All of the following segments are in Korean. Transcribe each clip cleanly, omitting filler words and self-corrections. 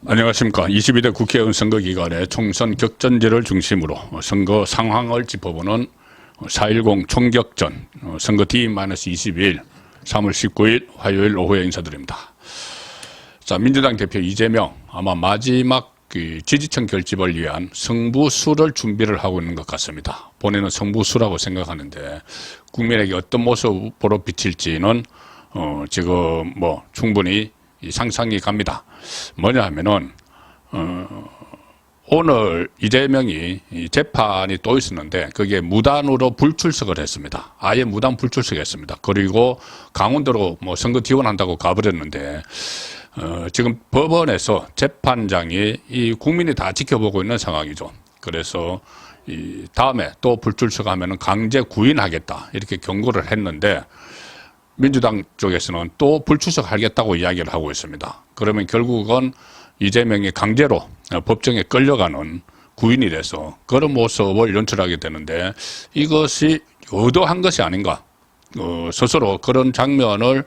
안녕하십니까. 22대 국회의원 선거 기간에 총선 격전지를 중심으로 선거 상황을 짚어보는 4.10 총격전 선거 D-22일 3월 19일 화요일 오후에 인사드립니다. 자, 민주당 대표 이재명 아마 마지막 지지층 결집을 위한 승부수를 준비를 하고 있는 것 같습니다. 본인은 승부수라고 생각하는데 국민에게 어떤 모습으로 비칠지는 지금 충분히 상상이 갑니다. 뭐냐 하면은 오늘 이재명이 재판이 또 있었는데 그게 무단으로 불출석을 했습니다. 아예 무단 불출석했습니다. 그리고 강원도로 선거 지원한다고 가버렸는데 지금 법원에서 재판장이 이 국민이 다 지켜보고 있는 상황이죠. 그래서 이 다음에 또 불출석하면은 강제 구인하겠다 이렇게 경고를 했는데 민주당 쪽에서는 또 불출석하겠다고 이야기를 하고 있습니다. 그러면 결국은 이재명이 강제로 법정에 끌려가는 구인이 돼서 그런 모습을 연출하게 되는데 이것이 의도한 것이 아닌가. 스스로 그런 장면을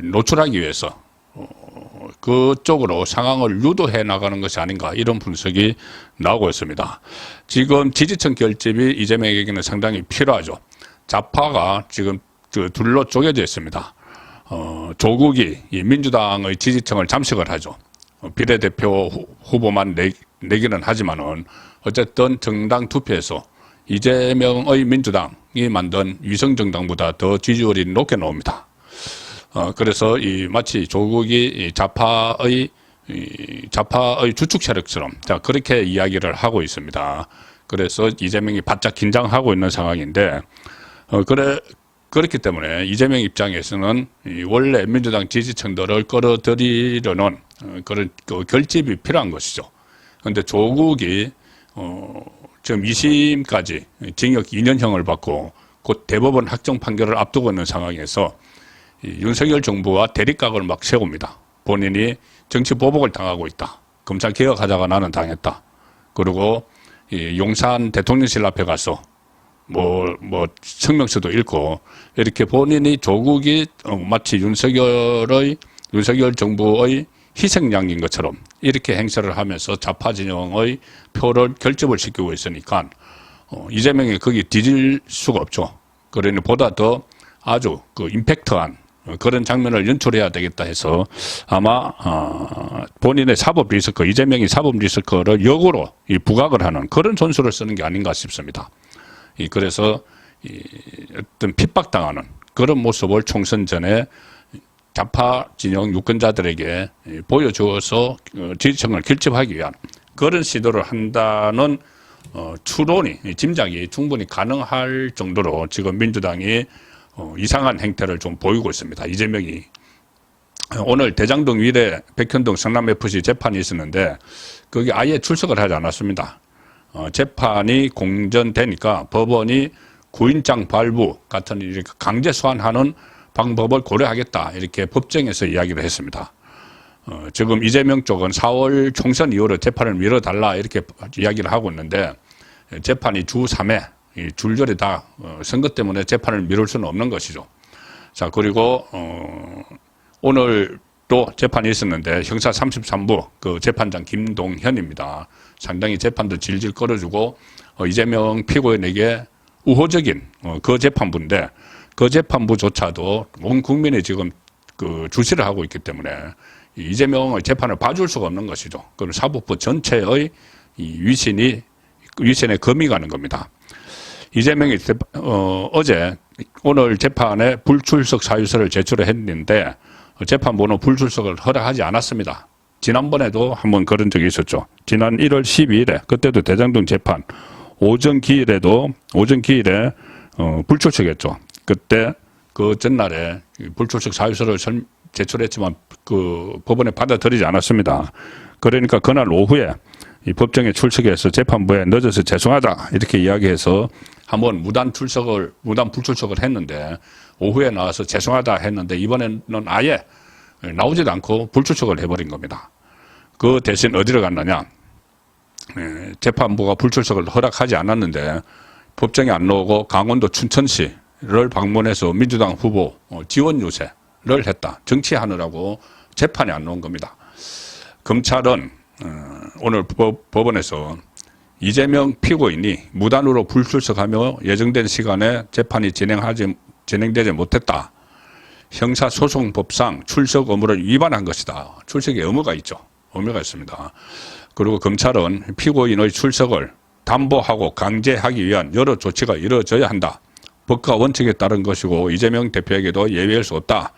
노출하기 위해서 그쪽으로 상황을 유도해 나가는 것이 아닌가 이런 분석이 나오고 있습니다. 지금 지지층 결집이 이재명에게는 상당히 필요하죠. 좌파가 지금 둘로 쪼개져 있습니다. 조국이 이 민주당의 지지층을 잠식을 하죠. 비례대표 후보만 내기는 하지만은 어쨌든 정당 투표에서 이재명의 민주당이 만든 위성정당보다 더 지지율이 높게 나옵니다. 그래서 마치 조국이 좌파의 주축 세력처럼 그렇게 이야기를 하고 있습니다. 그래서 이재명이 바짝 긴장하고 있는 상황인데 그렇기 때문에 이재명 입장에서는 원래 민주당 지지층들을 끌어들이려는 그런 결집이 필요한 것이죠. 그런데 조국이 지금 2심까지 징역 2년형을 받고 곧 대법원 확정 판결을 앞두고 있는 상황에서 윤석열 정부와 대립각을 막 세웁니다. 본인이 정치 보복을 당하고 있다. 검찰 개혁하다가 나는 당했다. 그리고 용산 대통령실 앞에 가서 성명서도 읽고 이렇게 본인이 조국이 마치 윤석열 정부의 희생양인 것처럼 이렇게 행세를 하면서 좌파 진영의 표를 결집을 시키고 있으니까 이재명이 거기 뒤질 수가 없죠. 그러니 보다 더 아주 임팩트한 그런 장면을 연출해야 되겠다 해서 아마 본인의 사법 리스크, 이재명이 사법 리스크를 역으로 부각을 하는 그런 전술을 쓰는 게 아닌가 싶습니다. 그래서 어떤 핍박당하는 그런 모습을 총선 전에 좌파 진영 유권자들에게 보여주어서 지지층을 결집하기 위한 그런 시도를 한다는 추론이, 짐작이 충분히 가능할 정도로 지금 민주당이 이상한 행태를 좀 보이고 있습니다. 이재명이 오늘 대장동 위례 백현동 성남FC 재판이 있었는데 거기 아예 출석을 하지 않았습니다. 재판이 공전되니까 법원이 구인장 발부 같은 이렇게 강제 소환하는 방법을 고려하겠다 이렇게 법정에서 이야기를 했습니다. 지금 이재명 쪽은 4월 총선 이후로 재판을 미뤄달라 이렇게 이야기를 하고 있는데 재판이 주 3회 줄줄이 다 선거 때문에 재판을 미룰 수는 없는 것이죠. 자, 그리고 오늘 또 재판이 있었는데 형사 33부 그 재판장 김동현입니다. 상당히 재판도 질질 끌어주고 이재명 피고인에게 우호적인 그 재판부인데 그 재판부조차도 온 국민이 지금 주시를 하고 있기 때문에 이재명의 재판을 봐줄 수가 없는 것이죠. 그럼 사법부 전체의 위신에 금이 가는 겁니다. 이재명이 어제 오늘 재판에 불출석 사유서를 제출했는데 재판부는 불출석을 허락하지 않았습니다. 지난번에도 한번 그런 적이 있었죠. 지난 1월 12일에 그때도 대장동 재판 오전 기일에 불출석했죠. 그때 그 전날에 불출석 사유서를 제출했지만 그 법원에 받아들이지 않았습니다. 그러니까 그날 오후에 이 법정에 출석해서 재판부에 늦어서 죄송하다 이렇게 이야기해서 한번 무단 불출석을 했는데 오후에 나와서 죄송하다 했는데 이번에는 아예 나오지도 않고 불출석을 해버린 겁니다. 그 대신 어디로 갔느냐? 재판부가 불출석을 허락하지 않았는데 법정에 안 나오고 강원도 춘천시를 방문해서 민주당 후보 지원 유세를 했다. 정치하느라고 재판에 안 나온 겁니다. 검찰은 오늘 법원에서 이재명 피고인이 무단으로 불출석하며 예정된 시간에 재판이 진행되지 못했다. 형사소송법상 출석 의무를 위반한 것이다. 출석의 의무가 있죠. 의무가 있습니다. 그리고 검찰은 피고인의 출석을 담보하고 강제하기 위한 여러 조치가 이루어져야 한다. 법과 원칙에 따른 것이고 이재명 대표에게도 예외할 수 없다.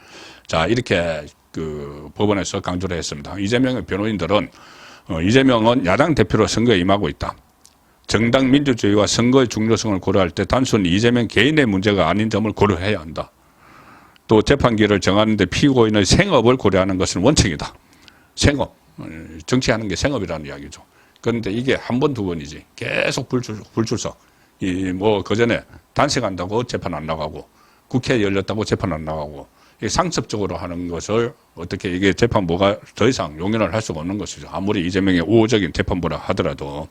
자, 이렇게 법원에서 강조를 했습니다. 이재명의 변호인들은 이재명은 야당 대표로 선거에 임하고 있다. 정당 민주주의와 선거의 중요성을 고려할 때 단순히 이재명 개인의 문제가 아닌 점을 고려해야 한다. 또 재판기를 정하는데 피고인의 생업을 고려하는 것은 원칙이다. 생업, 정치하는 게 생업이라는 이야기죠. 그런데 이게 한 번, 두 번이지 계속 불출석. 그전에 단식한다고 재판 안 나가고 국회 열렸다고 재판 안 나가고 상습적으로 하는 것을 어떻게 이게 재판부가 더 이상 용인을 할 수가 없는 것이죠. 아무리 이재명의 우호적인 재판부라 하더라도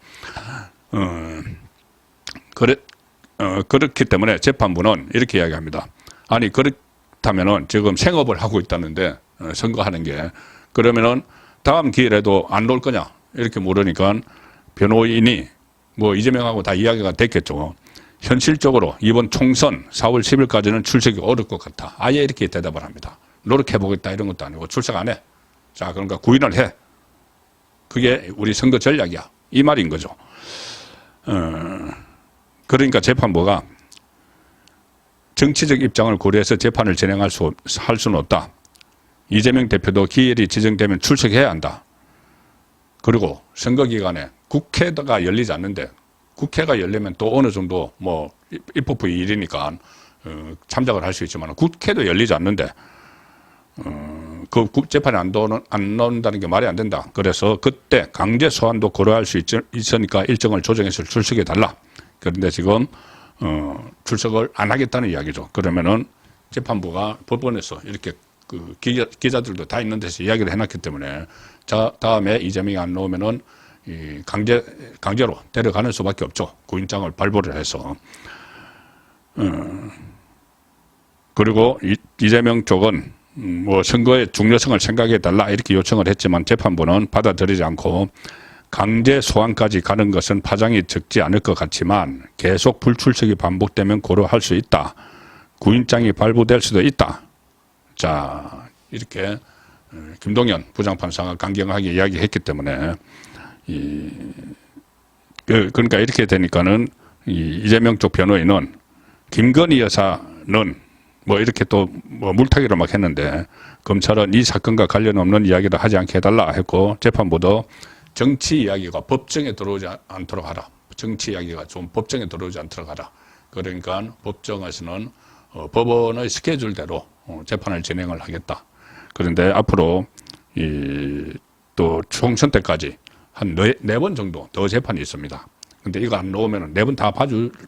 그렇기 때문에 재판부는 이렇게 이야기합니다. 아니 그렇다면은 지금 생업을 하고 있다는데 선거하는 게 그러면은 다음 기회에도 안 놓을 거냐 이렇게 물으니까 변호인이 이재명하고 다 이야기가 됐겠죠. 현실적으로 이번 총선 4월 10일까지는 출석이 어려울 것 같아. 아예 이렇게 대답을 합니다. 노력해보겠다 이런 것도 아니고 출석 안 해. 자, 그러니까 구인을 해. 그게 우리 선거 전략이야. 이 말인 거죠. 그러니까 재판부가 정치적 입장을 고려해서 재판을 진행할 수는 없다. 이재명 대표도 기일이 지정되면 출석해야 한다. 그리고 선거 기간에 국회가 열리지 않는데 국회가 열리면 또 어느 정도 입법부의 일이니까 참작을 할 수 있지만 국회도 열리지 않는데 재판에 안 나온다는 게 말이 안 된다. 그래서 그때 강제 소환도 고려할 수 있으니까 일정을 조정해서 출석해 달라. 그런데 지금 출석을 안 하겠다는 이야기죠. 그러면은 재판부가 법원에서 이렇게 기자들도 다 있는 데서 이야기를 해놨기 때문에 자 다음에 이재명이 안 나오면은 강제로 데려가는 수밖에 없죠. 구인장을 발부를 해서. 그리고 이재명 쪽은 선거의 중요성을 생각해달라 이렇게 요청을 했지만 재판부는 받아들이지 않고 강제 소환까지 가는 것은 파장이 적지 않을 것 같지만 계속 불출석이 반복되면 고려할 수 있다. 구인장이 발부될 수도 있다. 자, 이렇게 김동연 부장판사가 강경하게 이야기했기 때문에 그러니까 이렇게 되니까는 이재명 쪽 변호인은 김건희 여사는 이렇게 또 물타기를 막 했는데 검찰은 이 사건과 관련 없는 이야기를 하지 않게 해달라 했고 재판부도 정치 이야기가 법정에 들어오지 않도록 하라. 정치 이야기가 좀 법정에 들어오지 않도록 하라. 그러니까 법정에서는 법원의 스케줄대로 재판을 진행을 하겠다. 그런데 앞으로 또 총선 때까지 한 4번 정도 더 재판이 있습니다. 근데 이거 안 나오면은 4번 다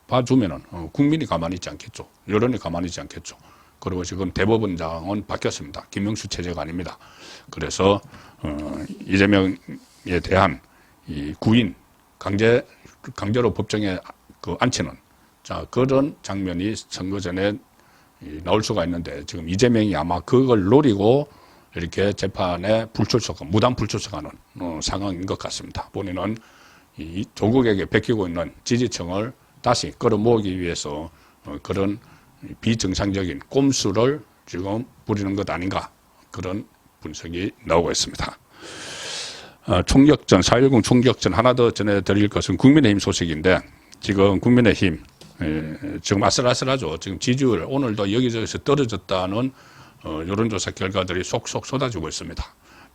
봐주면은 국민이 가만히 있지 않겠죠. 여론이 가만히 있지 않겠죠. 그리고 지금 대법원장은 바뀌었습니다. 김명수 체제가 아닙니다. 그래서 이재명에 대한 이 구인 강제로 법정에 앉히는 그런 장면이 선거 전에 나올 수가 있는데 지금 이재명이 아마 그걸 노리고 이렇게 재판에 무단 불출석하는 상황인 것 같습니다. 본인은 이 조국에게 베끼고 있는 지지층을 다시 끌어모으기 위해서 그런 비정상적인 꼼수를 지금 부리는 것 아닌가 그런 분석이 나오고 있습니다. 총격전, 4.10 총격전 하나 더 전해드릴 것은 국민의힘 소식인데 지금 국민의힘 지금 아슬아슬하죠. 지금 지지율 오늘도 여기저기서 떨어졌다는 여론조사 결과들이 속속 쏟아지고 있습니다.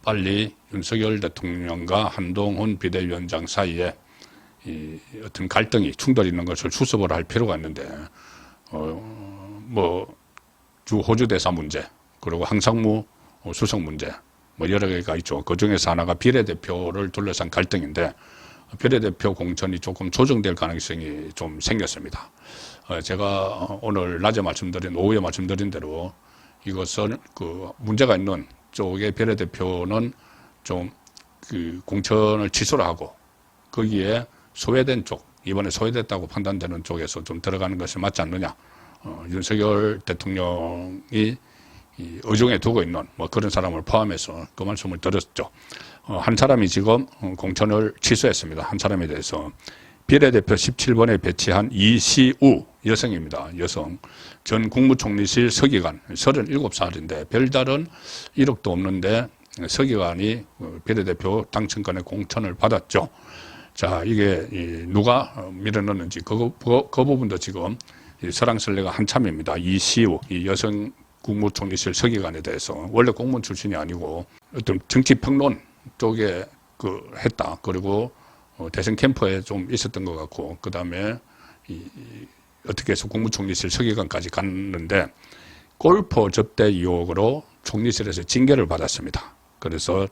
빨리 윤석열 대통령과 한동훈 비대위원장 사이에 어떤 갈등이 충돌이 있는 것을 수습을 할 필요가 있는데 주 호주 대사 문제 그리고 항상무 수석 문제 여러 개가 있죠. 그 중에서 하나가 비례대표를 둘러싼 갈등인데 비례대표 공천이 조금 조정될 가능성이 좀 생겼습니다. 제가 오늘 낮에 오후에 말씀드린 대로 이것은 문제가 있는 쪽의 비례대표는 좀 공천을 취소를 하고 거기에 소외된 쪽, 이번에 소외됐다고 판단되는 쪽에서 좀 들어가는 것이 맞지 않느냐. 윤석열 대통령이 의중에 두고 있는 그런 사람을 포함해서 그 말씀을 드렸죠. 한 사람이 지금 공천을 취소했습니다. 한 사람에 대해서. 비례대표 17번에 배치한 이시우 여성입니다. 여성. 전 국무총리실 서기관 37살인데 별다른 이력도 없는데 서기관이 비례대표 당선권의 공천을 받았죠. 자, 이게 누가 밀어넣는지 그 부분도 지금 설랑설레가 한참입니다. 이시우 이 여성 국무총리실 서기관에 대해서 원래 공무원 출신이 아니고 어떤 정치평론 쪽에 했다. 그리고 대선 캠프에 좀 있었던 것 같고, 그 다음에 어떻게 해서 국무총리실 서기관까지 갔는데 골프 접대 의혹으로 총리실에서 징계를 받았습니다. 그래서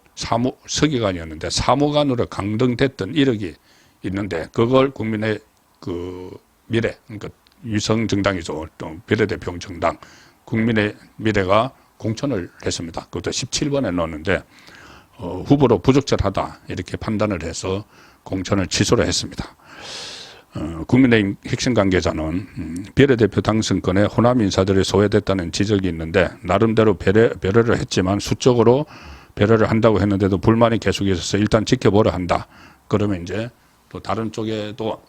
서기관이었는데 사무관으로 강등됐던 이력이 있는데 그걸 국민의 미래, 그러니까 위성 정당이죠. 또 비례대표 정당 국민의 미래가 공천을 했습니다. 그것도 17번에 넣었는데 후보로 부적절하다 이렇게 판단을 해서 공천을 취소를 했습니다. 국민의힘 핵심 관계자는 비례대표 당선권에 호남 인사들이 소외됐다는 지적이 있는데 나름대로 배려를 했지만 수적으로 배려를 한다고 했는데도 불만이 계속 있어서 일단 지켜보려 한다. 그러면 이제 또 다른 쪽에도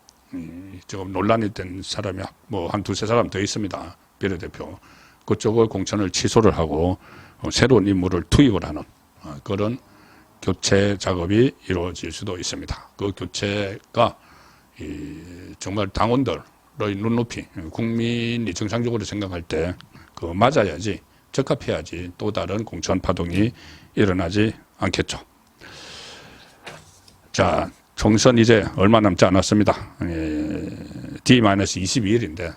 지금 논란이 된 사람이 뭐 한 두세 사람 더 있습니다. 비례대표. 그쪽을 공천을 취소를 하고 새로운 인물을 투입을 하는 그런 교체 작업이 이루어질 수도 있습니다. 그 교체가 정말 당원들의 눈높이, 국민이 정상적으로 생각할 때 맞아야지, 적합해야지 또 다른 공천 파동이 일어나지 않겠죠. 자, 총선 이제 얼마 남지 않았습니다. D-22일인데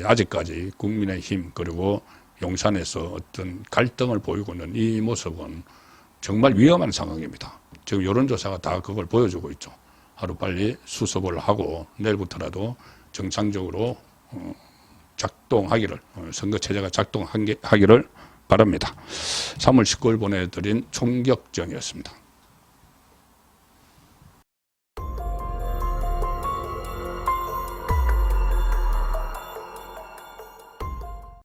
아직까지 국민의힘 그리고 용산에서 어떤 갈등을 보이고 있는 이 모습은 정말 위험한 상황입니다. 지금 여론조사가 다 그걸 보여주고 있죠. 하루빨리 수습을 하고 내일부터라도 정상적으로 작동하기를, 선거체제가 작동하기를 바랍니다. 3월 19일 보내드린 총격전이었습니다.